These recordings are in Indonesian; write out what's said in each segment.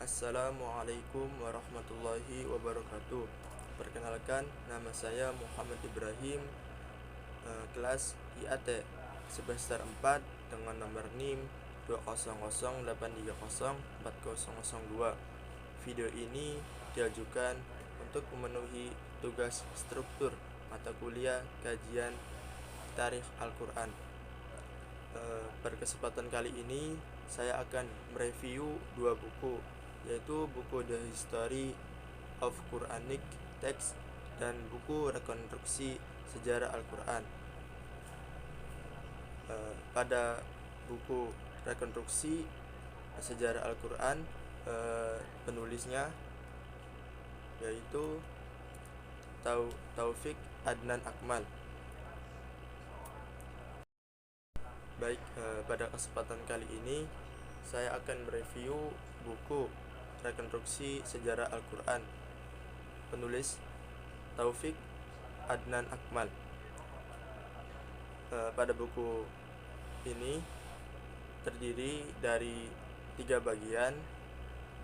Assalamualaikum warahmatullahi wabarakatuh. Perkenalkan, nama saya Muhammad Ibrahim, kelas IAT semester 4 dengan nomor NIM 20083040002. Video ini diajukan untuk memenuhi tugas struktur mata kuliah kajian Tarikh Al-Quran. Pada kesempatan kali ini saya akan mereview dua buku, yaitu buku The History of Quranic Text dan buku Rekonstruksi Sejarah Al-Quran. Pada buku Rekonstruksi Sejarah Al-Quran, penulisnya yaitu Taufik Adnan Akmal. Baik, pada kesempatan kali ini saya akan mereview buku Rekonstruksi Sejarah Al-Quran, penulis Taufik Adnan Akmal. Pada buku ini terdiri dari 3 bagian.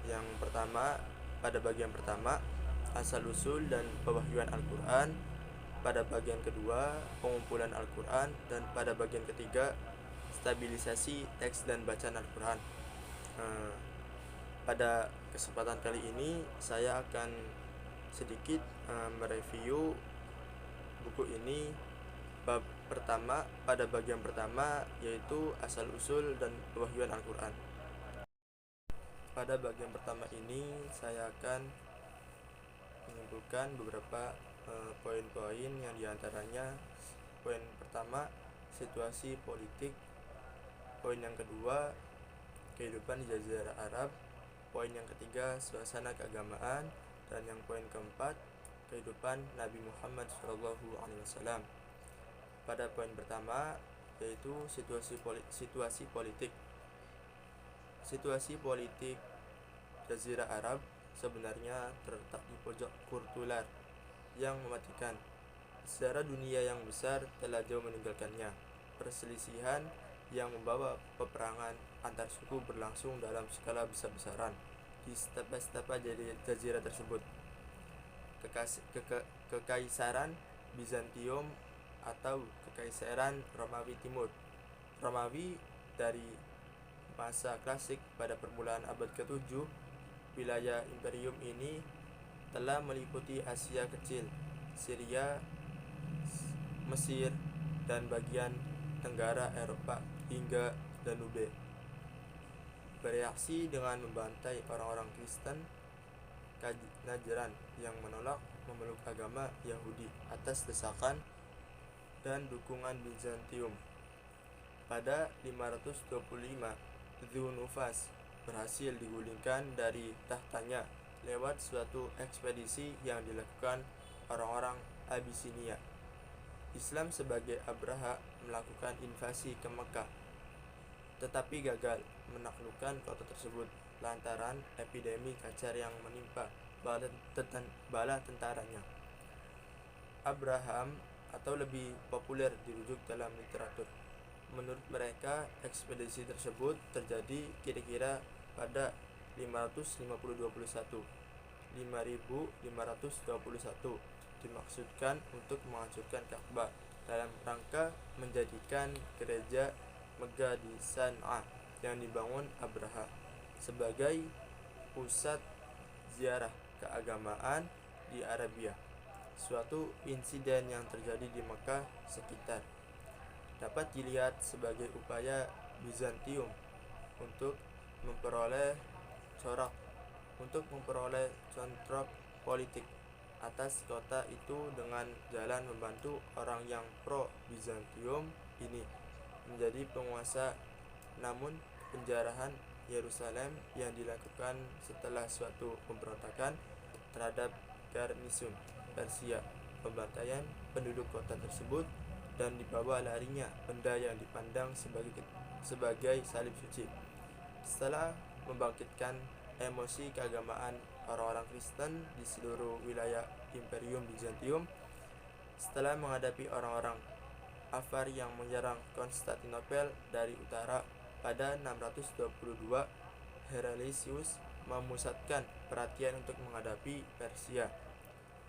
Yang pertama, pada bagian pertama, asal-usul dan pewahyuan Al-Quran. Pada bagian kedua, pengumpulan Al-Quran. Dan pada bagian ketiga, stabilisasi teks dan bacaan Al-Quran. Pada kesempatan kali ini saya akan sedikit mereview buku ini. Bab pertama, pada bagian pertama, yaitu asal-usul dan pewahyuan Al-Quran. Pada bagian pertama ini saya akan menyimpulkan beberapa poin-poin yang diantaranya: poin pertama, situasi politik; poin yang kedua, kehidupan di Jazirah Arab; poin yang ketiga, suasana keagamaan; dan yang poin keempat, kehidupan Nabi Muhammad SAW. Pada poin pertama, yaitu situasi politik. Situasi politik Jazirah Arab sebenarnya terletak di pojok kurtular yang mematikan. Sejarah dunia yang besar telah jauh meninggalkannya. Perselisihan yang membawa peperangan antar suku berlangsung dalam skala besar-besaran di stapa-stapa jazirah tersebut. Kekaisaran Bizantium atau Kekaisaran Romawi Timur. Romawi dari masa klasik pada permulaan abad ke-7. Wilayah imperium ini telah meliputi Asia Kecil, Syria, Mesir, dan bagian tenggara Eropa hingga Danube. Bereaksi dengan membantai orang-orang Kristen Najran yang menolak memeluk agama Yahudi atas desakan dan dukungan Bizantium. Pada 525, Dzunufas berhasil digulingkan dari tahtanya lewat suatu ekspedisi yang dilakukan orang-orang Abisinia. Islam sebagai Abraha melakukan invasi ke Mekah, tetapi gagal menaklukkan kota tersebut lantaran epidemi cacar yang menimpa bala tentaranya. Abraham, atau lebih populer dirujuk dalam literatur, menurut mereka ekspedisi tersebut terjadi kira-kira pada 551, dimaksudkan untuk menghancurkan Ka'bah dalam rangka menjadikan gereja megah di San'a yang dibangun Abraha sebagai pusat ziarah keagamaan di Arabia. Suatu insiden yang terjadi di Mekah sekitar dapat dilihat sebagai upaya Bizantium untuk memperoleh control politik atas kota itu dengan jalan membantu orang yang pro Bizantium ini menjadi penguasa. Namun penjarahan Yerusalem yang dilakukan setelah suatu pemberontakan terhadap garnison Persia, pembantaian penduduk kota tersebut, dan dibawa larinya benda yang dipandang sebagai salib suci. Setelah membangkitkan emosi keagamaan orang-orang Kristen di seluruh wilayah Imperium Bizantium, setelah menghadapi orang-orang Afar yang menyerang Konstantinopel dari utara pada 622, Heraclius memusatkan perhatian untuk menghadapi Persia.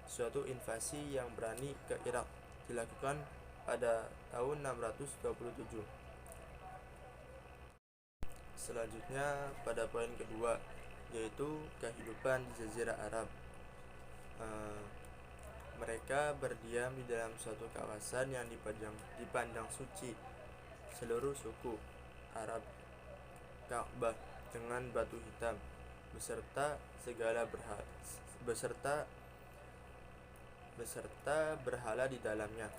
Suatu invasi yang berani ke Irak dilakukan pada tahun 627. Selanjutnya pada poin kedua, yaitu kehidupan di Jazirah Arab. Mereka berdiam di dalam suatu kawasan yang dipandang suci seluruh suku Arab, Ka'bah dengan batu hitam beserta berhala di dalamnya,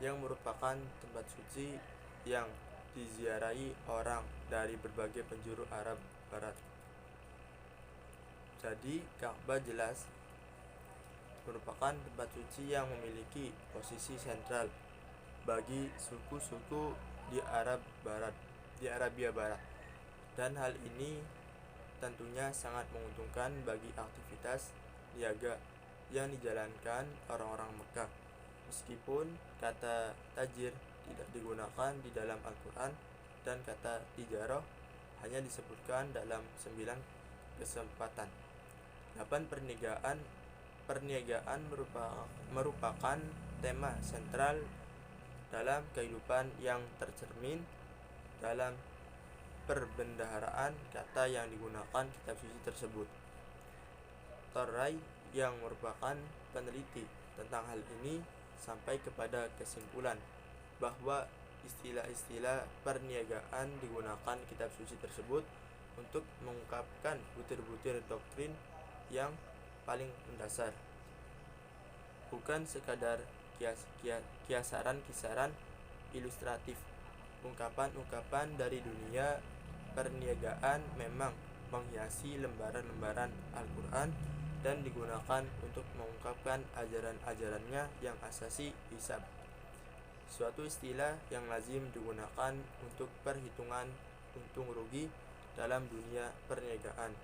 yang merupakan tempat suci yang diziarahi orang dari berbagai penjuru Arab Barat. Jadi Ka'bah jelas merupakan tempat suci yang memiliki posisi sentral bagi suku-suku di Arabia Barat, dan hal ini tentunya sangat menguntungkan bagi aktivitas niaga yang dijalankan orang-orang Mekah. Meskipun kata tajir tidak digunakan di dalam Al-Quran dan kata tijarah hanya disebutkan dalam 9 kesempatan. 8 perniagaan merupakan tema sentral dalam kehidupan yang tercermin dalam perbendaharaan kata yang digunakan kitab suci tersebut. Torrai yang merupakan peneliti tentang hal ini sampai kepada kesimpulan bahwa istilah-istilah perniagaan digunakan kitab suci tersebut untuk mengungkapkan butir-butir doktrin yang paling mendasar, bukan sekadar kisaran-kisaran ilustratif. Ungkapan-ungkapan dari dunia perniagaan memang menghiasi lembaran-lembaran Al-Quran dan digunakan untuk mengungkapkan ajaran-ajarannya yang asasi hisab, suatu istilah yang lazim digunakan untuk perhitungan untung rugi dalam dunia perniagaan,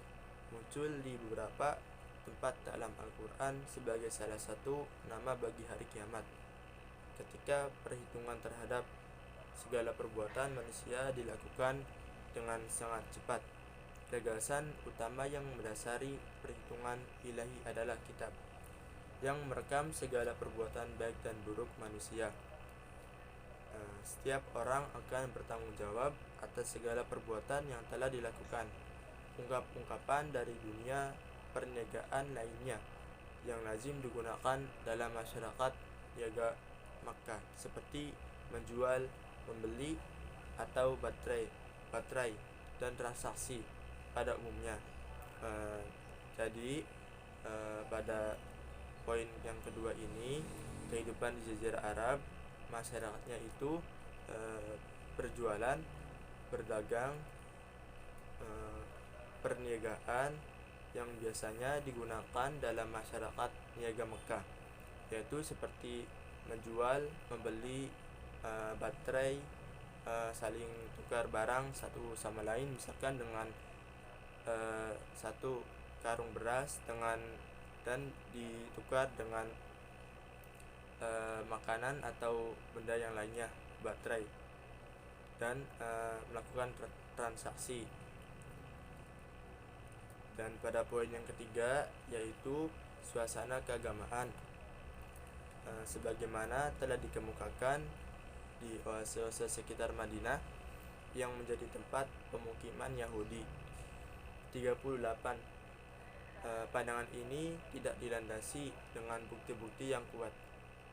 muncul di beberapa tempat dalam Al-Quran sebagai salah satu nama bagi hari kiamat, ketika perhitungan terhadap segala perbuatan manusia dilakukan dengan sangat cepat. Gagasan utama yang mendasari perhitungan ilahi adalah kitab yang merekam segala perbuatan baik dan buruk manusia. Setiap orang akan bertanggung jawab atas segala perbuatan yang telah dilakukan. Ungkap-ungkapan dari dunia perniagaan lainnya yang lazim digunakan dalam masyarakat niaga Makkah, seperti menjual, membeli, atau baterai dan transaksi pada umumnya. Jadi pada poin yang kedua ini, kehidupan di Jazirah Arab, masyarakatnya itu berjualan, berdagang, perniagaan yang biasanya digunakan dalam masyarakat niaga Mekah, yaitu seperti menjual, membeli baterai, saling tukar barang satu sama lain, misalkan dengan satu karung beras dan ditukar dengan makanan atau benda yang lainnya, baterai, dan melakukan transaksi. Dan pada poin yang ketiga, yaitu suasana keagamaan, sebagaimana telah dikemukakan di oase-oase sekitar Madinah yang menjadi tempat pemukiman Yahudi. 38. Pandangan ini tidak dilandasi dengan bukti-bukti yang kuat.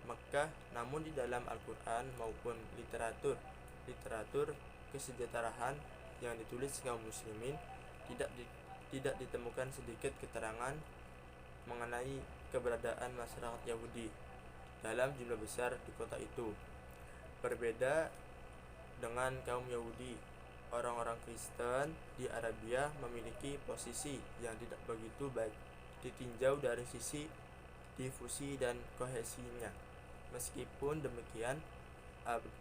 Mekah, namun di dalam Al-Quran maupun literatur kesejahteraan yang ditulis kaum muslimin tidak ditemukan sedikit keterangan mengenai keberadaan masyarakat Yahudi dalam jumlah besar di kota itu. Berbeda dengan kaum Yahudi, orang-orang Kristen di Arabia memiliki posisi yang tidak begitu baik ditinjau dari sisi difusi dan kohesinya. Meskipun demikian,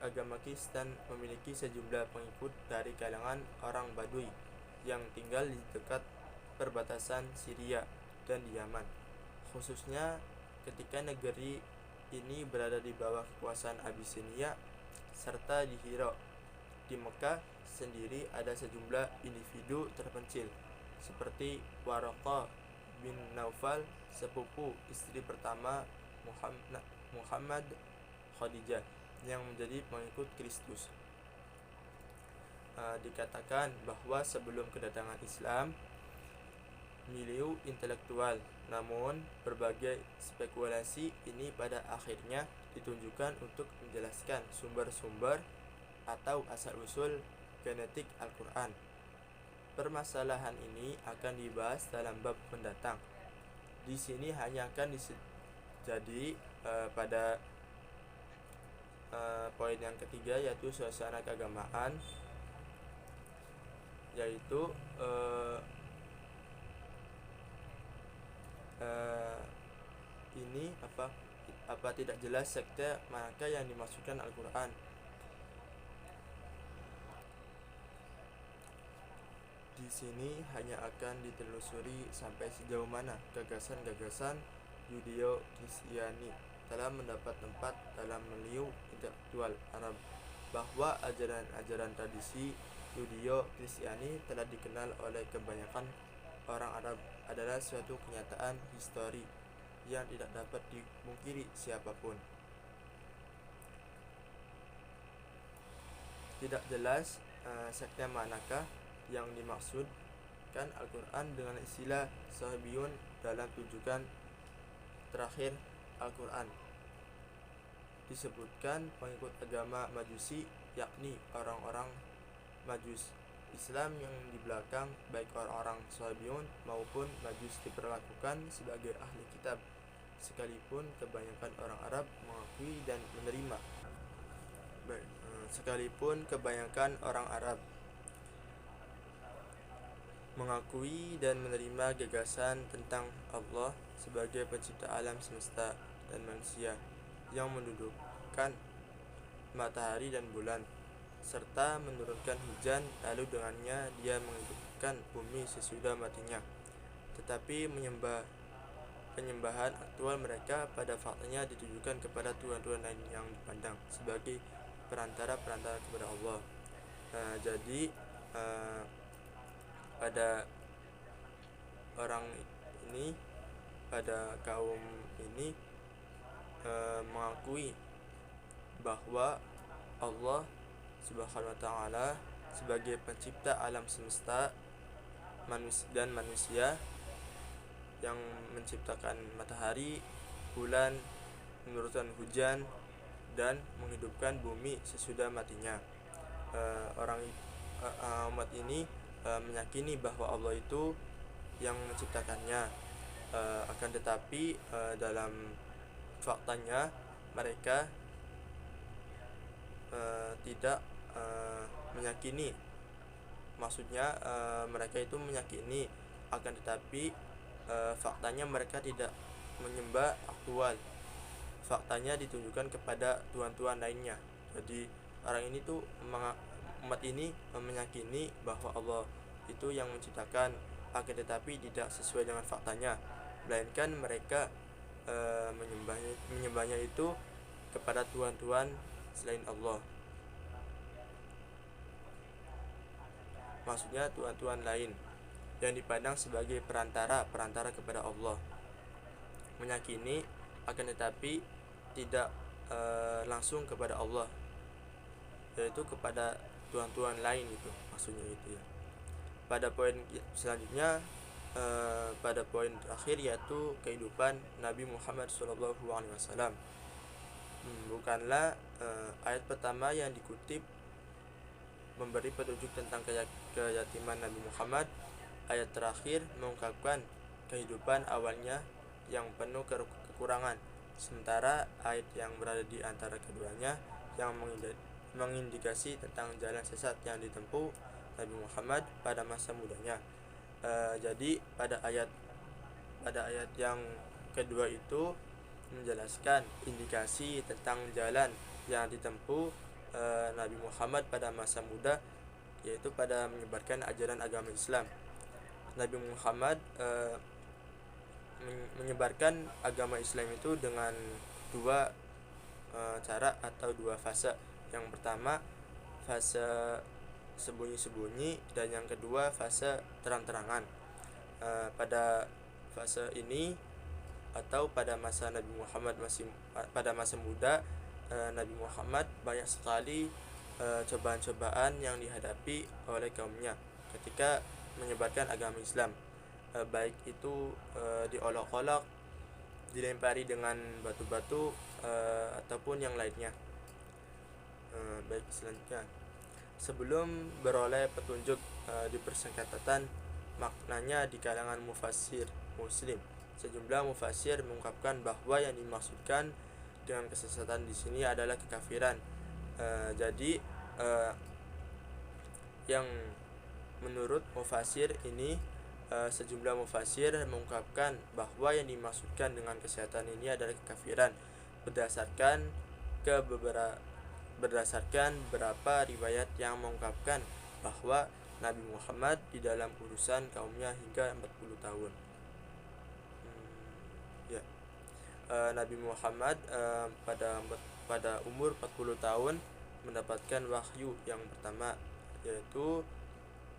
agama Kristen memiliki sejumlah pengikut dari kalangan orang Badui yang tinggal di dekat perbatasan Syria dan di Yaman, khususnya ketika negeri ini berada di bawah kekuasaan Abyssinia, serta di Hira. Di Mekah sendiri ada sejumlah individu terpencil seperti Waraqah bin Naufal, sepupu istri pertama Muhammad Khadijah yang menjadi pengikut Kristus. Dikatakan bahwa sebelum kedatangan Islam, beliau intelektual, namun berbagai spekulasi ini pada akhirnya ditunjukkan untuk menjelaskan sumber-sumber atau asal-usul genetik Al-Quran. Permasalahan ini akan dibahas dalam bab mendatang. Di sini hanya akan jadi pada poin yang ketiga, yaitu suasana keagamaan, yaitu ini apa tidak jelas sekte manakah yang dimaksudkan Al-Quran. Di sini hanya akan ditelusuri sampai sejauh mana gagasan-gagasan Yudeo-Kristiani telah mendapat tempat dalam meliu intelektual Arab, bahwa ajaran-ajaran tradisi Yudeo-Kristiani telah dikenal oleh kebanyakan orang Arab adalah suatu kenyataan histori yang tidak dapat dimungkiri siapapun. Tidak jelas sekte manakah yang dimaksudkan Al-Quran dengan istilah Sahabiyun dalam rujukan terakhir Al-Quran. Disebutkan pengikut agama Majusi, yakni orang-orang Majus. Islam yang di belakang baik orang-orang Sahabiyun maupun Majus diperlakukan sebagai ahli kitab, sekalipun kebanyakan orang Arab mengakui dan menerima. Sekalipun kebanyakan orang Arab mengakui dan menerima gagasan tentang Allah sebagai pencipta alam semesta dan manusia yang mendudukkan matahari dan bulan serta menurunkan hujan, lalu dengannya dia menghidupkan bumi sesudah matinya. Tetapi penyembahan aktual mereka pada faktanya ditujukan kepada tuhan-tuhan lain yang dipandang sebagai perantara-perantara kepada Allah. Jadi pada orang ini, pada kaum ini mengakui bahwa Allah Subhanahu wa ta'ala sebagai pencipta alam semesta dan manusia, yang menciptakan matahari, bulan, menurunkan hujan, dan menghidupkan bumi sesudah matinya. Umat ini meyakini bahwa Allah itu yang menciptakannya, akan tetapi dalam faktanya mereka tidak meyakini. Maksudnya mereka itu meyakini, akan tetapi faktanya mereka tidak menyembah aktual. Faktanya ditunjukkan kepada tuhan-tuhan lainnya. Jadi orang ini tuh umat ini meyakini bahwa Allah itu yang menciptakan, akan tetapi tidak sesuai dengan faktanya, melainkan mereka menyembahnya itu kepada tuhan-tuhan selain Allah. Maksudnya tuhan-tuhan lain yang dipandang sebagai perantara kepada Allah. Meyakini akan tetapi tidak langsung kepada Allah, yaitu kepada tuhan-tuhan lain, itu maksudnya itu ya. Pada poin selanjutnya, pada poin terakhir, yaitu kehidupan Nabi Muhammad SAW. Bukanlah ayat pertama yang dikutip memberi petunjuk tentang keyatiman Nabi Muhammad. Ayat terakhir mengungkapkan kehidupan awalnya yang penuh kekurangan, sementara ayat yang berada di antara keduanya yang mengindikasi tentang jalan sesat yang ditempuh Nabi Muhammad pada masa mudanya. Jadi pada ayat yang kedua itu menjelaskan indikasi tentang jalan yang ditempuh Nabi Muhammad pada masa muda, yaitu pada menyebarkan ajaran agama Islam. Nabi Muhammad menyebarkan agama Islam itu dengan dua cara atau dua fase. Yang pertama fase sembunyi-sembunyi, dan yang kedua fase terang-terangan. Pada fase ini atau pada masa Nabi Muhammad pada masa muda, Nabi Muhammad banyak sekali cobaan-cobaan yang dihadapi oleh kaumnya ketika menyebarkan agama Islam, baik itu diolok-olok, dilempari dengan batu-batu, ataupun yang lainnya. Baik, selanjutnya, sebelum beroleh petunjuk di persengketatan maknanya di kalangan mufassir muslim, sejumlah mufassir mengungkapkan bahwa yang dimaksudkan dengan kesesatan di sini adalah kekafiran. Jadi yang menurut mufassir ini, sejumlah mufassir mengungkapkan bahwa yang dimaksudkan dengan kesesatan ini adalah kekafiran berdasarkan beberapa riwayat yang mengungkapkan bahwa Nabi Muhammad di dalam urusan kaumnya hingga 40 tahun. Nabi Muhammad pada umur 40 tahun mendapatkan wahyu yang pertama, yaitu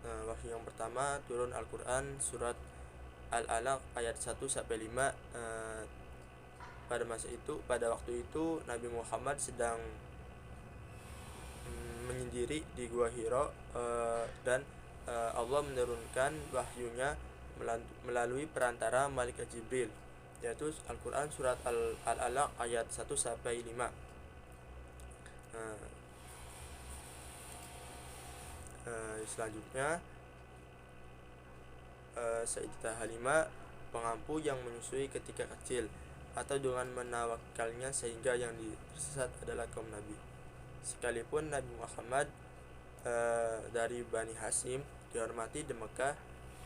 wahyu yang pertama turun Al-Quran surat Al-Alaq ayat 1-5. Pada waktu itu Nabi Muhammad sedang menyendiri di Gua Hiro, dan Allah menurunkan wahyunya melalui perantara malaikat Jibril, yaitu Al-Quran surat Al-Alaq ayat 1-5. Selanjutnya, Sayyidah Halimah pengampu yang menyusui ketika kecil atau dengan menawakalnya sehingga yang tersesat adalah kaum Nabi. Sekalipun Nabi Muhammad dari Bani Hashim dihormati di Mekah,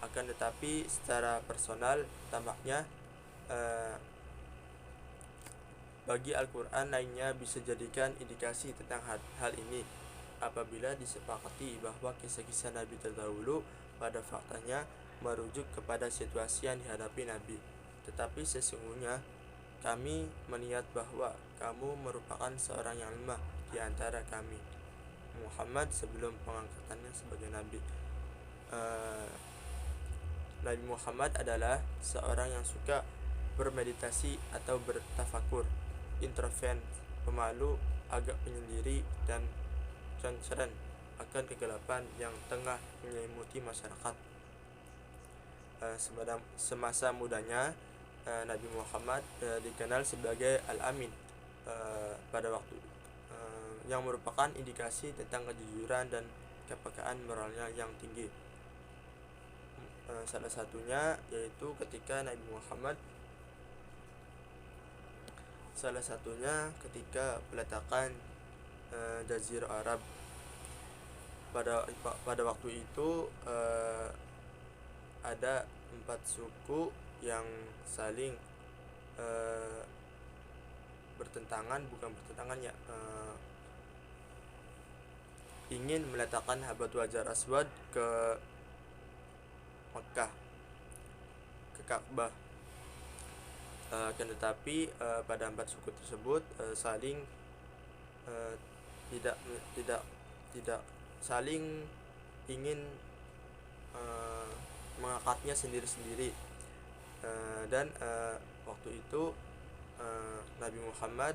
akan tetapi secara personal tampaknya bagi Al-Quran lainnya bisa jadikan indikasi tentang hal ini apabila disepakati bahwa kisah-kisah Nabi terdahulu pada faktanya merujuk kepada situasi yang dihadapi Nabi. Tetapi sesungguhnya kami meniat bahwa kamu merupakan seorang yang lemah di antara kami, Muhammad, sebelum pengangkatannya sebagai Nabi. Nabi Muhammad adalah seorang yang suka bermeditasi atau bertafakur, introvert, pemalu, agak penyendiri, dan concern akan kegelapan yang tengah menyelimuti masyarakat. Semasa mudanya Nabi Muhammad dikenal sebagai Al-Amin pada waktu yang merupakan indikasi tentang kejujuran dan kepekaan moralnya yang tinggi. Salah satunya yaitu ketika peletakan Jazirah Arab. Pada waktu itu ada 4 suku yang saling ingin meletakkan Habatul Hajar Aswad ke Mekah, ke Ka'bah. Tetapi pada 4 suku tersebut saling tidak saling ingin mengangkatnya sendiri-sendiri, dan waktu itu Nabi Muhammad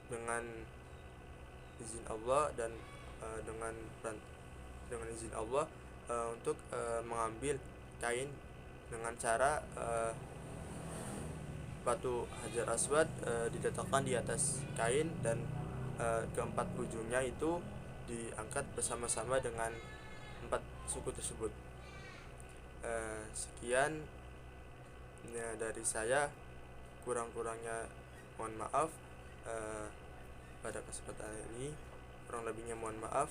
dengan izin Allah dan dengan izin Allah untuk mengambil kain dengan cara batu Hajar Aswad diletakkan di atas kain, dan keempat ujungnya itu diangkat bersama-sama dengan 4 suku tersebut. Sekian dari saya, kurang-kurangnya mohon maaf. Pada kesempatan ini kurang lebihnya mohon maaf.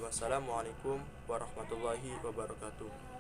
Wassalamualaikum warahmatullahi wabarakatuh.